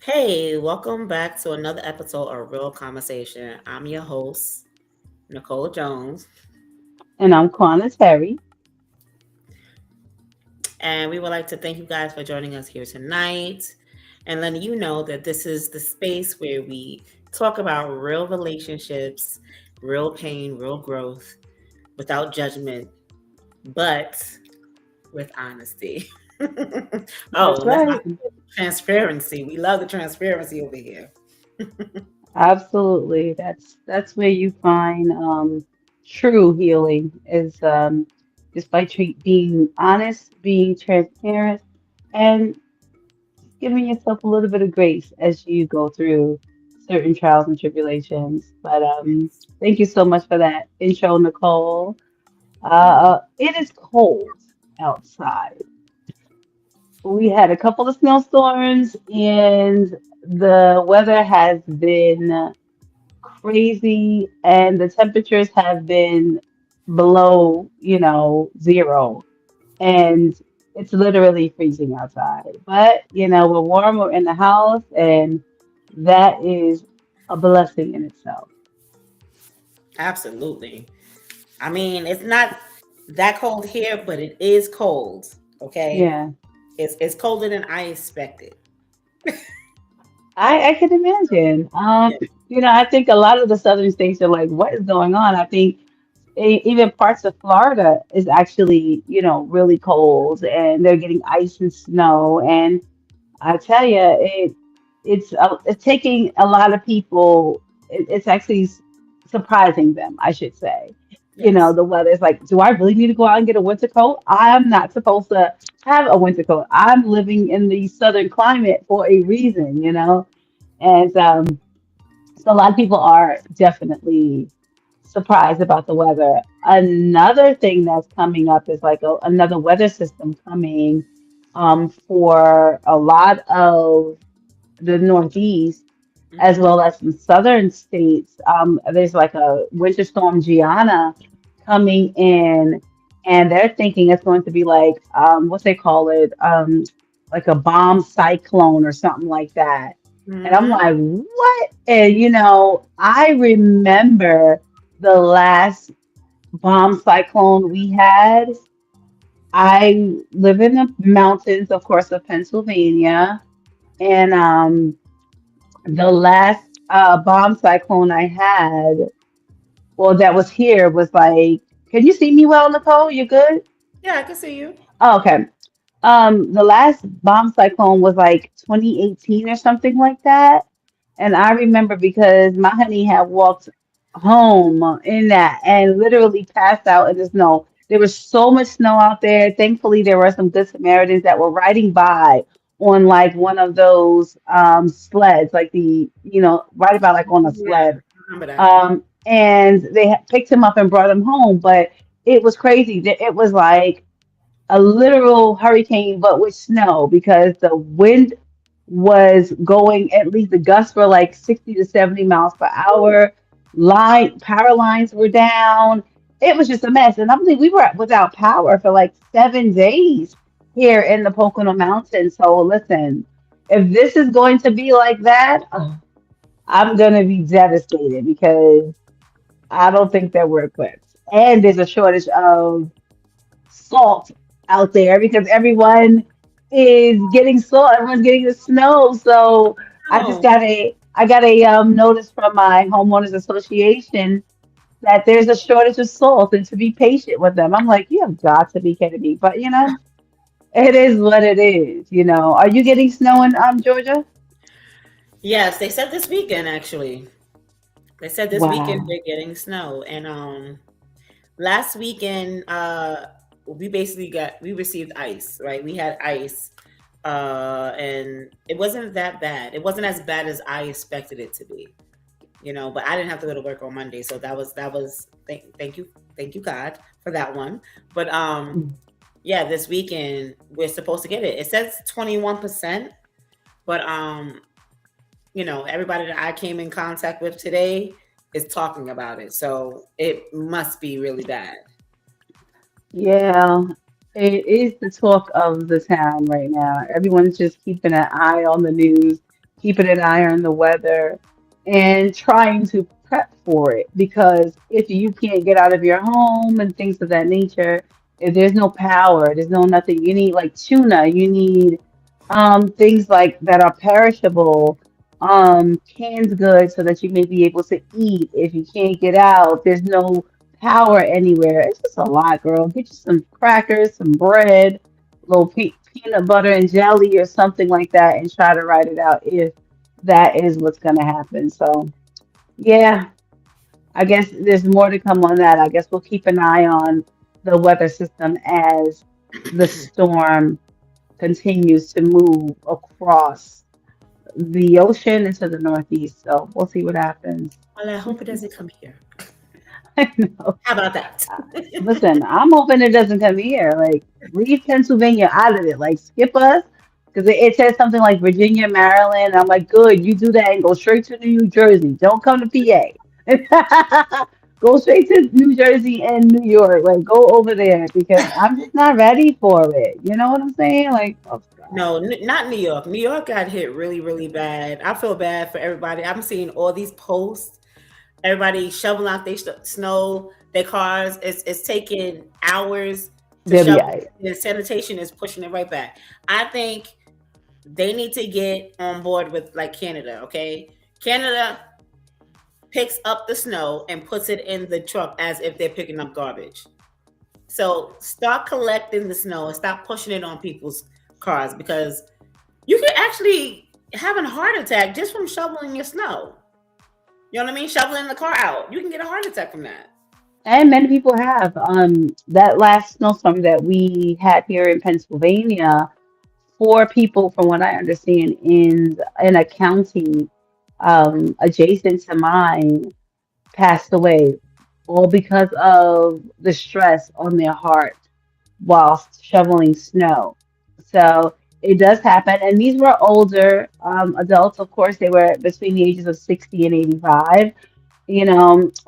Hey, welcome back to another episode of Real Conversation. I'm your host, Nicole Jones, And I'm Quana Terry. and we would like to thank you guys for joining us here tonight and letting you know that this is the space where we talk about real relationships, real pain, real growth without judgment, but with honesty. That's Let's not right. transparency. We love the transparency over here. Absolutely. That's where you find true healing is just by being honest, being transparent, and giving yourself a little bit of grace as you go through certain trials and tribulations. But thank you so much for that intro, Nicole. It is cold outside. We had a couple of snowstorms, and the weather has been crazy, and the temperatures have been below, zero. And it's literally freezing outside. But, we're warm, we're in the house, and that is a blessing in itself. Absolutely. I mean, it's not that cold here, but it is cold. Okay, Yeah. it's colder than I expected. I can imagine. Yeah. I think a lot of the southern states are like, what is going on? I think even parts of Florida is actually, really cold, and they're getting ice and snow. And I tell you, it's taking a lot of people. It's actually surprising them, I should say. Yes. The weather is like, do I really need to go out and get a winter coat? I'm not supposed to have a winter coat. I'm living in the southern climate for a reason, and so a lot of people are definitely surprised about the weather. Another thing that's coming up is like another weather system coming for a lot of the Northeast as Hmm. well as some southern states. There's like a winter storm Giana coming in, and they're thinking it's going to be like what they call it, like a bomb cyclone or something like that. And I'm Hmm. like, what? And I remember the last bomb cyclone we had. I live in the mountains, of course, of Pennsylvania, and the last bomb cyclone I had, well, that was here was like, can you see me well, Nicole? You good? Yeah, I can see you. Oh, okay. The last bomb cyclone was like 2018 or something like that. And I remember because my honey had walked home in that and literally passed out in the snow. There was so much snow out there. Thankfully, there were some good Samaritans that were riding by on like one of those sleds, like riding by like on a Yeah, sled. I remember that. And they picked him up and brought him home. But it was crazy. It was like a literal hurricane, but with snow because the wind was going, at least the gusts were like 60 to 70 miles per hour. Power lines were down. It was just a mess. And I believe we were without power for like 7 days here in the Pocono Mountains. So listen, if this is going to be like that, I'm going to be devastated because I don't think that we're equipped. And there's a shortage of salt out there because everyone is getting salt. Everyone's getting the snow. So Oh, I got a notice from my homeowners association that there's a shortage of salt and to be patient with them. I'm like, you have got to be kidding me. But it is what it is. Are you getting snow in Georgia? yes, they said this weekend actually. They said this weekend Wow. they're getting snow, and last weekend we received ice, right? We had ice, and it wasn't that bad. It wasn't as bad as I expected it to be. But I didn't have to go to work on Monday, so that was thank you God for that one. But yeah, this weekend we're supposed to get it. It says 21%, but everybody that I came in contact with today is talking about it, so it must be really bad. Yeah, it is the talk of the town right now. Everyone's just keeping an eye on the news keeping an eye on the weather, and trying to prep for it. Because if you can't get out of your home and things of that nature, if there's no power, there's no nothing, you need like tuna, you need things like that are perishable, canned goods so that you may be able to eat if you can't get out. There's no power anywhere. It's just a lot, girl. Get you some crackers, some bread, little peanut butter and jelly or something like that, and try to ride it out if that is what's going to happen. So, yeah, I guess there's more to come on that. I guess we'll keep an eye on the weather system as the storm continues to move across the ocean into the Northeast. So we'll see what happens. Well, I hope it doesn't come here. I know. How about that? Listen, I'm hoping it doesn't come here. Like, leave Pennsylvania out of it. Like, skip us. Because it says something like Virginia, Maryland. I'm like, good, you do that and go straight to New Jersey. Don't come to PA. Go straight to New Jersey and New York. Like, go over there because I'm just not ready for it. You know what I'm saying? Like, oh, God. No, not New York. New York got hit really, really bad. I feel bad for everybody. I'm seeing all these posts. Everybody shoveling out their snow, their cars. It's taking hours to They'll be shovel. all right. And sanitation is pushing it right back. I think they need to get on board with like Canada. Okay, Canada picks up the snow and puts it in the truck as if they're picking up garbage. So start collecting the snow and stop pushing it on people's cars because you could actually have a heart attack just from shoveling your snow. You know what I mean? Shoveling the car out. You can get a heart attack from that. And many people have. That last snowstorm that we had here in Pennsylvania, four people, from what I understand, in a county adjacent to mine passed away, all because of the stress on their heart whilst shoveling snow. So it does happen. And these were older adults, of course, they were between the ages of 60 and 85.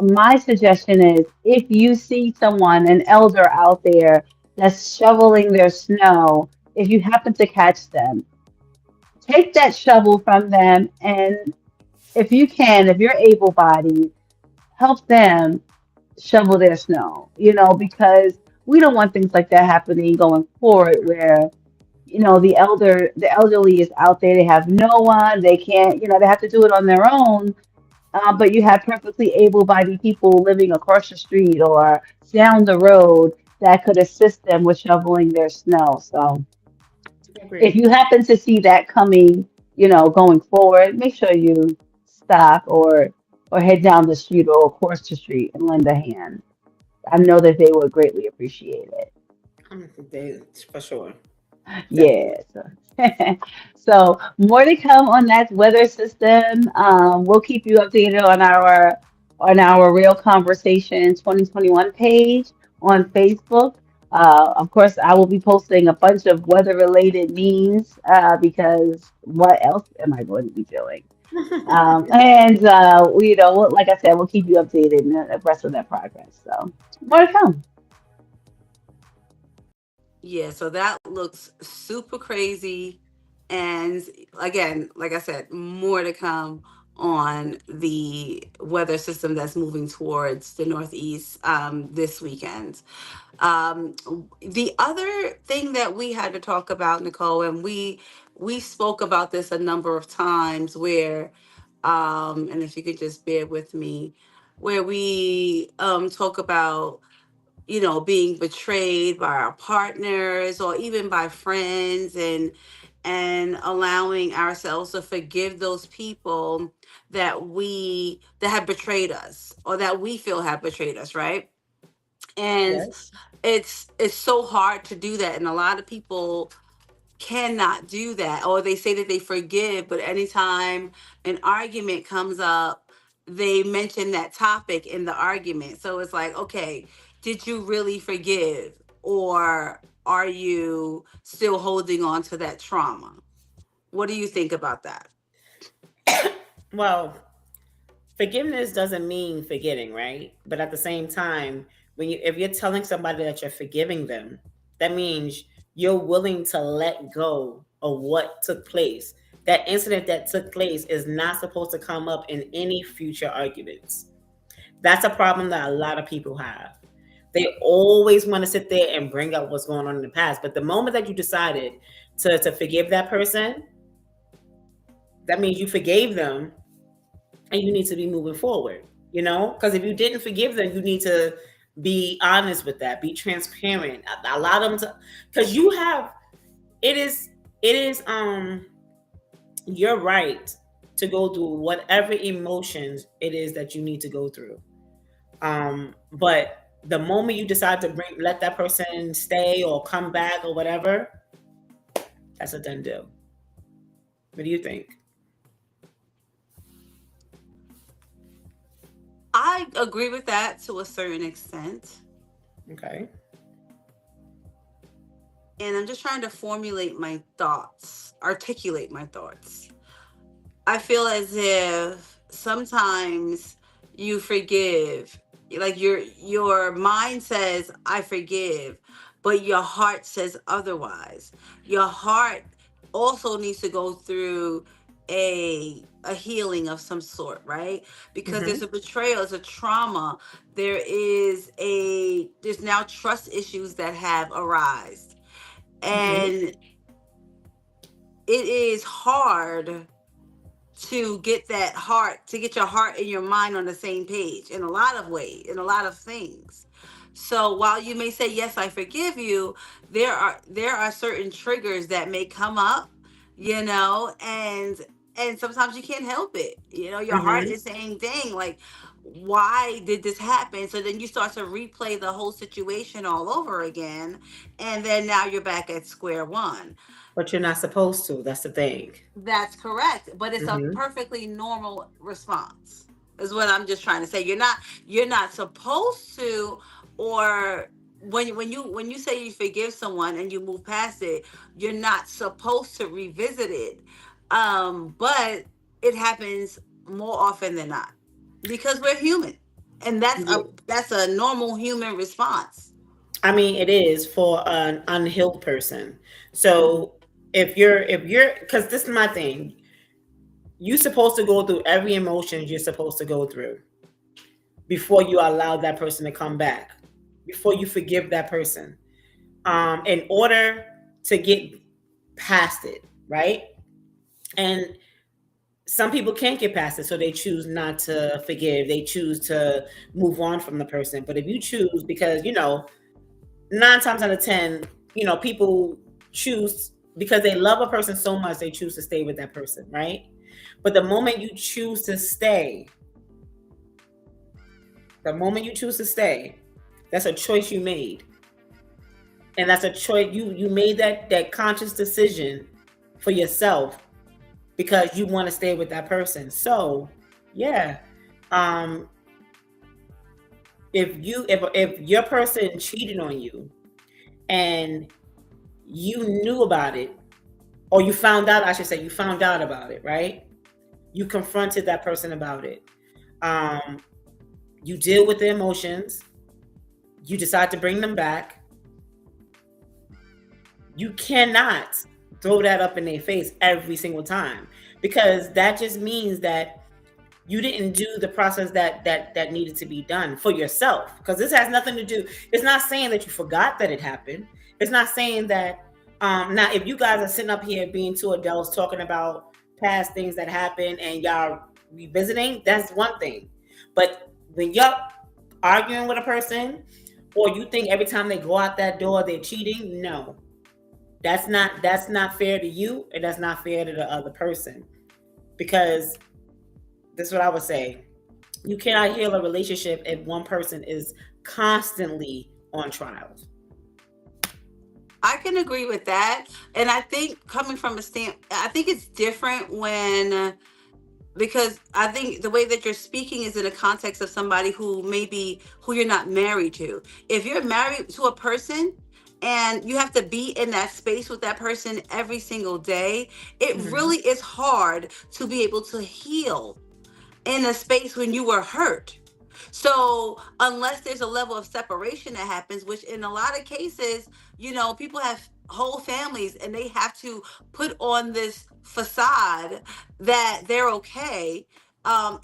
My suggestion is if you see someone, an elder out there that's shoveling their snow, if you happen to catch them, take that shovel from them, and if you can, if you're able-bodied, help them shovel their snow, because we don't want things like that happening going forward where, the elderly is out there, they have no one, they can't, they have to do it on their own. But you have perfectly able-bodied people living across the street or down the road that could assist them with shoveling their snow. So I if agree. you happen to see that coming, going forward, make sure you stop or head down the street or across the street and lend a hand. I know that they would greatly appreciate it. They, for sure. Definitely. Yes. So more to come on that weather system. We'll keep you updated on our Real Conversation 2021 page on Facebook. Of course, I will be posting a bunch of weather related memes because what else am I going to be doing? And like I said, we'll keep you updated in the rest of that progress. So more to come. Yeah, so that looks super crazy. And again, like I said, more to come on the weather system that's moving towards the Northeast this weekend. Um, the other thing that we had to talk about, Nicole, and we spoke about this a number of times, where, and if you could just bear with me, where we talk about being betrayed by our partners or even by friends, and allowing ourselves to forgive those people that have betrayed us or that we feel have betrayed us, right? And Yes. it's so hard to do that, and a lot of people cannot do that, or they say that they forgive, but anytime an argument comes up, they mention that topic in the argument. So it's like, okay, did you really forgive, or are you still holding on to that trauma? What do you think about that? Well, forgiveness doesn't mean forgetting, right? But at the same time, if you're telling somebody that you're forgiving them, that means you're willing to let go of what took place. That incident that took place is not supposed to come up in any future arguments. That's a problem that a lot of people have. They always want to sit there and bring up what's going on in the past. But the moment that you decided to forgive that person, that means you forgave them and you need to be moving forward, you know? Because if you didn't forgive them, you need to be honest with that, be transparent, allow them to, because you have, it is, it is, your right to go through whatever emotions it is that you need to go through. But the moment you decide to let that person stay or come back or whatever, that's a done deal. What do you think? I agree with that to a certain extent. Okay. And I'm just trying to formulate my thoughts, articulate my thoughts. I feel as if sometimes you forgive, like your mind says I forgive, but your heart says otherwise. Your heart also needs to go through a healing of some sort, right? Because Mm-hmm. there's a betrayal, there's a trauma, there's now trust issues that have arisen. Mm-hmm. And it is hard to get your heart and your mind on the same page in a lot of ways, in a lot of things. So while you may say yes, I forgive you, there are certain triggers that may come up, and sometimes you can't help it. Your heart Mm-hmm. is saying, dang, like, why did this happen? So then you start to replay the whole situation all over again, and then now you're back at square one. But you're not supposed to. That's the thing. That's correct, but it's a Mm-hmm. perfectly normal response. Is what I'm just trying to say. You're not supposed to, or when you say you forgive someone and you move past it, you're not supposed to revisit it. But it happens more often than not because we're human, and that's a normal human response. I mean, it is for an unhealed person. Mhm. So because this is my thing, you're supposed to go through every emotion you're supposed to go through before you allow that person to come back, before you forgive that person. In order to get past it, right? And some people can't get past it, so they choose not to forgive. They choose to move on from the person. But if you choose, because 9 times out of 10, people choose because they love a person so much, they choose to stay with that person, right? But the moment you choose to stay, that's a choice you made. And that's a choice you made, that conscious decision for yourself because you want to stay with that person. So, yeah. Um if your person cheated on you and you knew about it, or you found out, I should say, you found out about it, right? You confronted that person about it. Um, you deal with the emotions. You decide to bring them back. You cannot throw that up in their face every single time, because that just means that you didn't do the process that needed to be done for yourself. Because this has nothing to do. It's not saying that you forgot that it happened. It's not saying that. Now, if you guys are sitting up here being two adults talking about past things that happened and y'all revisiting, that's one thing. But when you're arguing with a person, or you think every time they go out that door they're cheating, no, that's not fair to you, and that's not fair to the other person. Because this is what I would say. You cannot heal a relationship if one person is constantly on trials. I can agree with that. And I think coming from I think it's different because I think the way that you're speaking is in a context of somebody who you're not married to. If you're married to a person and you have to be in that space with that person every single day, it Mm-hmm. really is hard to be able to heal in a space when you were hurt. So unless there's a level of separation that happens, which in a lot of cases, people have whole families, and they have to put on this facade that they're okay,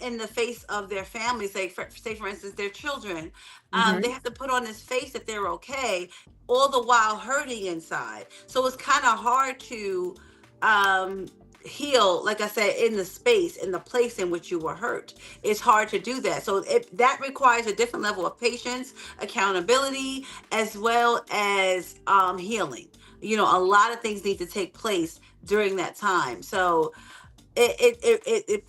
in the face of their families. Say for instance, their children, they Mm-hmm. have to put on this face that they're okay, all the while hurting inside. So it's kind of hard to um heal, like I said, in the space, in the place in which you were hurt. It's hard to do that. So that requires a different level of patience, accountability, as well as healing. A lot of things need to take place during that time. So it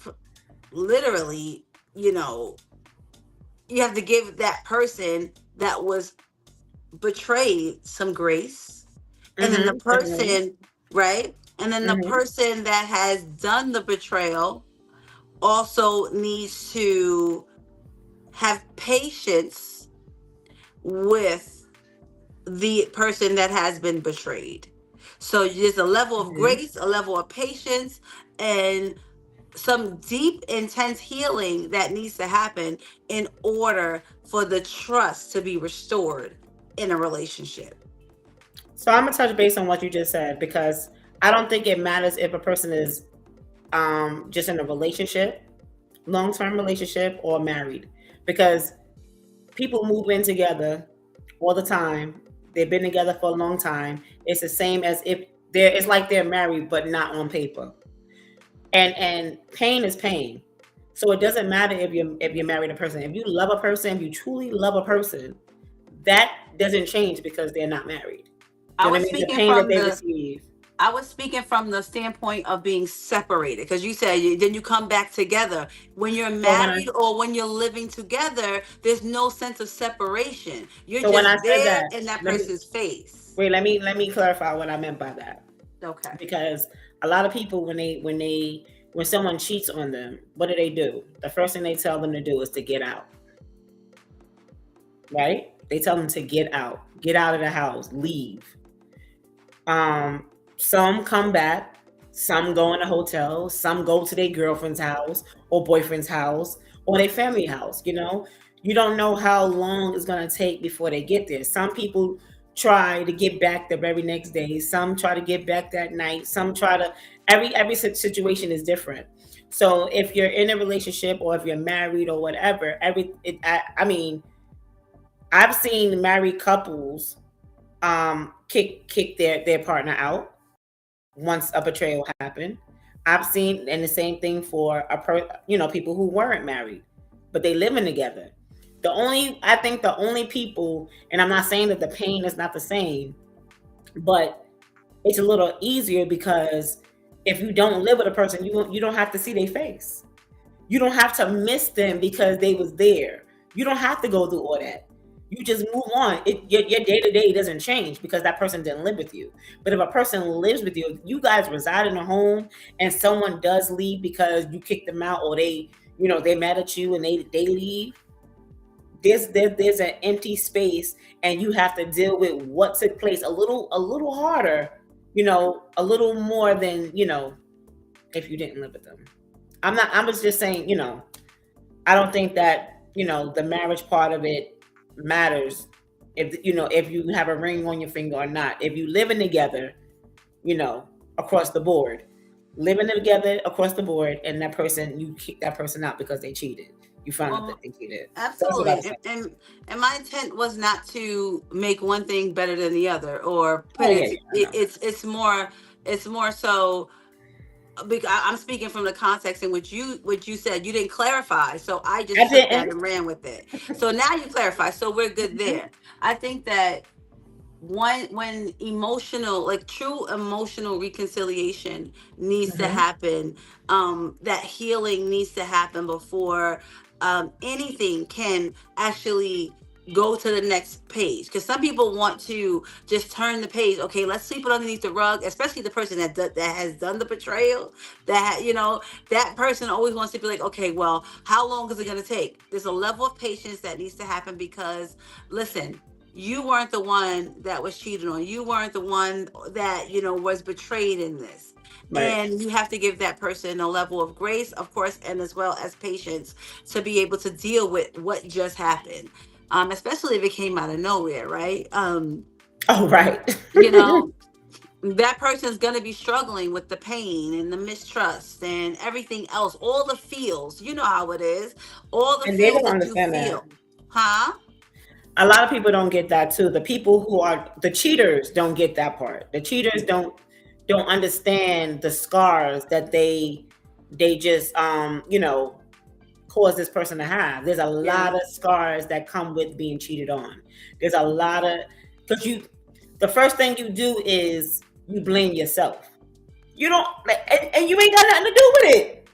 literally, you know, you have to give that person that was betrayed some grace, and then the Mm-hmm. Definitely. person, right, and then the Mm-hmm. person that has done the betrayal also needs to have patience with the person that has been betrayed. So there's a level of Mm-hmm. grace, a level of patience, and some deep, intense healing that needs to happen in order for the trust to be restored in a relationship. So I'm gonna touch base on what you just said because I don't think it matters if a person is just in a relationship, long term relationship, or married, because people move in together all the time. They've been together for a long time. It's the same as if they're. It's like they're married, but not on paper. And pain is pain. So it doesn't matter if you're married a person. If you love a person, if you truly love a person, that doesn't change because they're not married. I You know was what I mean? The speaking pain that from they the receive. I was speaking from the standpoint of being separated, because you said then you come back together. When you're So when I married or when you're living together, there's no sense of separation. You're so when I just said there that, in that let me person's face. wait. Let me clarify what I meant by that. Okay. Because a lot of people when someone cheats on them, what do? The first thing they tell them to do is to get out, right? They tell them to get out of the house, leave. Um, some come back, some go in a hotel, some go to their girlfriend's house or boyfriend's house or their family house. You don't know how long it's gonna take before they get there. Some people try to get back the very next day. Some try to get back that night. Some try to. Every situation is different. So if you're in a relationship or if you're married or whatever, I mean, I've seen married couples kick their partner out once a betrayal happened. I've seen, and the same thing for people who weren't married, but they living together. I think the only people, and I'm not saying that the pain is not the same, but it's a little easier because if you don't live with a person, you don't have to see their face. You don't have to miss them because they was there. You don't have to go through all that. You just move on. Your day to day doesn't change because that person didn't live with you. But if a person lives with you, you guys reside in a home, and someone does leave because you kicked them out, or they mad at you and they leave. There's an empty space, and you have to deal with what took place a little harder, a little more than if you didn't live with them. I was just saying, I don't think that the marriage part of it matters if you have a ring on your finger or not. If you living together, across the board, living together across the board, and that person, you kick that person out because they cheated. You found out that Well, they cheated. That's what absolutely. I'm saying. And my intent was not to make one thing better than the other, or put Oh yeah, it, yeah, I know. it's more so, I'm speaking from the context in which you said you didn't clarify, so I I just took that didn't. and ran with it. So now you clarify, so we're good Mhm. there. I think that when emotional, like true emotional reconciliation needs to Mhm. happen, that healing needs to happen before anything can actually go to the next page, because some people want to just turn the page. Okay, let's sweep it underneath the rug, especially the person that has done the betrayal. That person always wants to be like, okay, well, how long is it going to take? There's a level of patience that needs to happen, because listen, you weren't the one that was cheated on. You weren't the one that, was betrayed in this. Right. And you have to give that person a level of grace, of course, and as well as patience to be able to deal with what just happened. Especially if it came out of nowhere, right? Oh right. You know, that person's going to be struggling with the pain and the mistrust and everything else, all the feels. You know how it is. All the And they feels don't that you understand that. feel. Huh? A lot of people don't get that too. The people who are the cheaters don't get that part. The cheaters don't understand the scars that they just cause this person to have. There's a Yeah. lot of scars that come with being cheated on. There's a lot of, because the first thing you do is you blame yourself. You don't, and you ain't got nothing to do with it.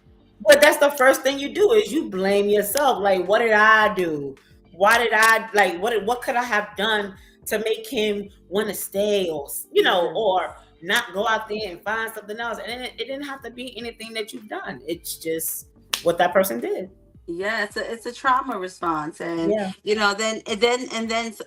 But that's the first thing you do is you blame yourself. Like, what did I do? Why did I like what could I have done to make him want to stay, or Yeah. or not go out there and find something else? And it didn't have to be anything that you've done. It's just what that person did. Yeah, it's a trauma response, and Yeah. then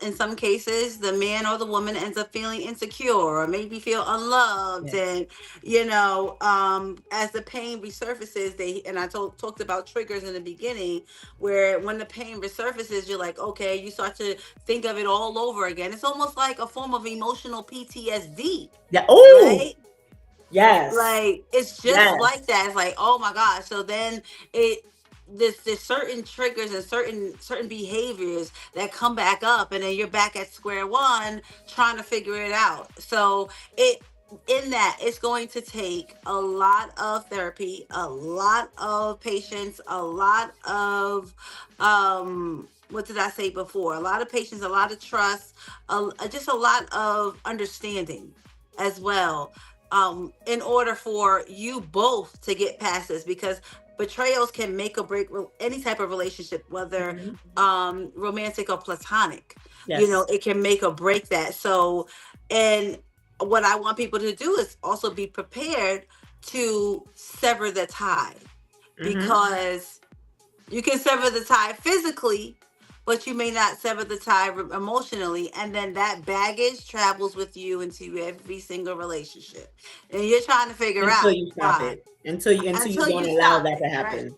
in some cases the man or the woman ends up feeling insecure or maybe feel unloved, Yes. and as the pain resurfaces, they and I talked about triggers in the beginning, where when the pain resurfaces, you're like, okay, you start to think of it all over again. It's almost like a form of emotional PTSD, Yeah. Oh, right? yes. Like it's just Yes. like that. It's like, oh my gosh. So then it there's certain triggers and certain behaviors that come back up, and then you're back at square one trying to figure it out. So it in that it's going to take a lot of therapy, a lot of patience, a lot of what did I say before? A lot of patience, a lot of trust, just a lot of understanding as well, in order for you both to get past this, because betrayals can make or break any type of relationship, whether Mhm. romantic or platonic. Yes. It can make or break that. So, and what I want people to do is also be prepared to sever the tie, Hmm. because you can sever the tie physically, but you may not sever the tie emotionally. And then that baggage travels with you into every single relationship. And you're trying to figure Until out you stop why it. Until you until don't you allow stop that it, to right? happen.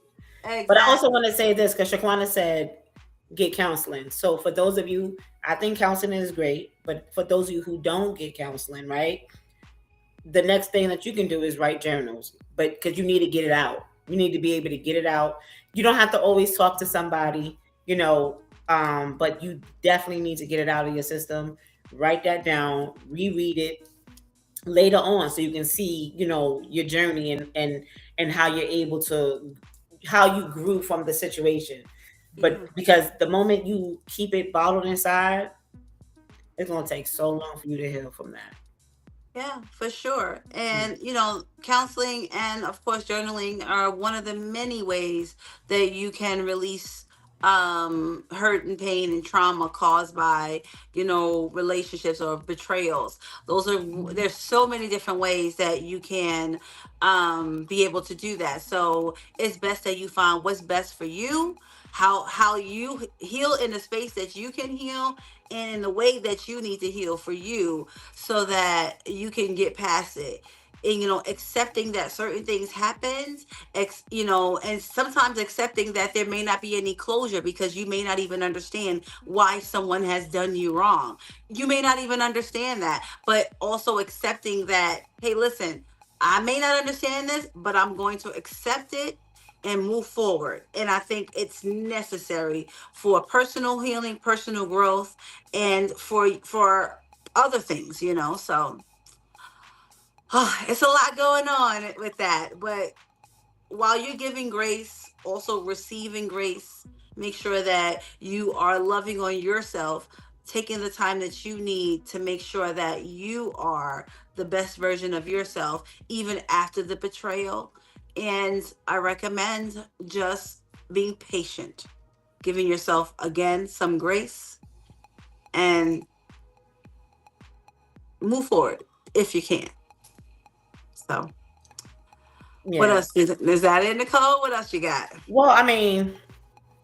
But I also want Exactly. to say this because Shaquana said get counseling. So for those of you, I think counseling is great, but for those of you who don't get counseling, right? The next thing that you can do is write journals, but because you need to get it out. You need to be able to get it out. You don't have to always talk to somebody, but you definitely need to get it out of your system. Write that down, reread it later on so you can see, your journey and how you're able to how you grew from the situation. Yeah. But because the moment you keep it bottled inside, it's gonna take so long for you to heal from that. Yeah, for sure. Yeah. And, counseling and, of course, journaling are one of the many ways that you can release hurt and pain and trauma caused by, relationships or betrayals. There's so many different ways that you can be able to do that. So it's best that you find what's best for you, how you heal in the space that you can heal, and in the way that you need to heal for you, so that you can get past it. And accepting that certain things happens, and sometimes accepting that there may not be any closure, because you may not even understand why someone has done you wrong. You may not even understand that, but also accepting that, hey, listen, I may not understand this, but I'm going to accept it and move forward. And I think it's necessary for personal healing, personal growth, and for other things, So it's a lot going on with that. But while you're giving grace, also receiving grace, make sure that you are loving on yourself, taking the time that you need to make sure that you are the best version of yourself, even after the betrayal. And I recommend just being patient, giving yourself, again, some grace, and move forward if you can. So, what Yeah. else is that in, Nicole? What else you got? Well, I mean,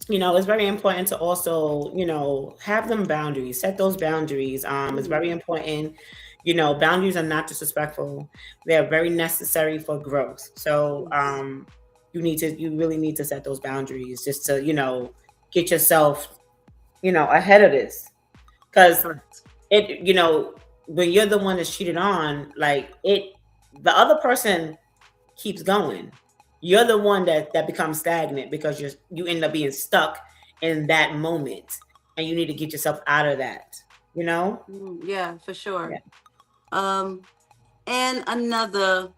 it's very important to also, have them boundaries, set those boundaries. It's very Mhm. important. Boundaries are not disrespectful. They're very necessary for growth. So, you really need to set those boundaries just to, get yourself, ahead of this. Because Correct. it, when you're the one that's cheated on, like the other person keeps going. You're the one that becomes stagnant because you end up being stuck in that moment, and you need to get yourself out of that. You know? Yeah, for sure. Yeah. Um, and another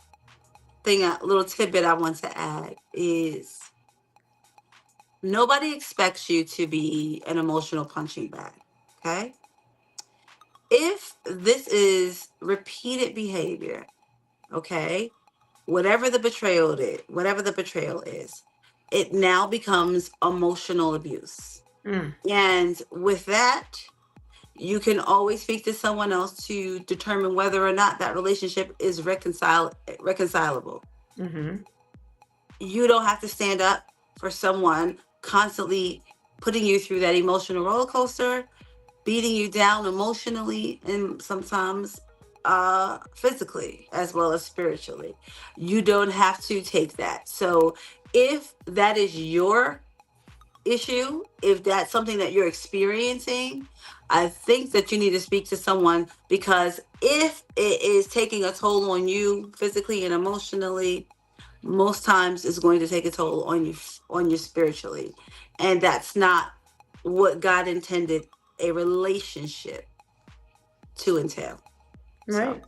thing, a little tidbit I want to add is nobody expects you to be an emotional punching bag. Okay. If this is repeated behavior, okay, whatever the betrayal is, it now becomes emotional abuse. Mm. And with that, you can always speak to someone else to determine whether or not that relationship is reconcilable. Mm-hmm. You don't have to stand up for someone constantly putting you through that emotional roller coaster, beating you down emotionally and sometimes physically as well as spiritually. You don't have to take that. So if that is your issue, if that's something that you're experiencing, I think that you need to speak to someone, because if it is taking a toll on you physically and emotionally, most times it's going to take a toll on you spiritually, and that's not what God intended a relationship to entail. So, Right.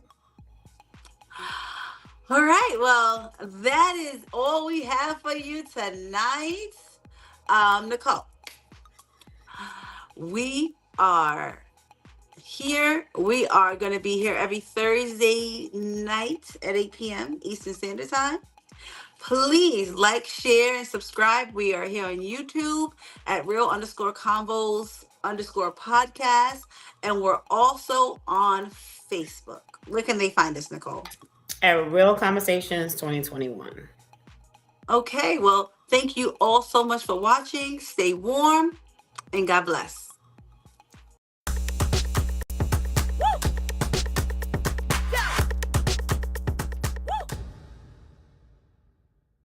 all right, well, that is all we have for you tonight. Nicole, we are here. We are going to be here every Thursday night at 8 p.m. Eastern Standard Time. Please like, share, and subscribe. We are here on YouTube at real_convos_podcast. And we're also on Facebook. Where can they find us, Nicole? At Real Conversations 2021. Okay, well, thank you all so much for watching. Stay warm and God bless.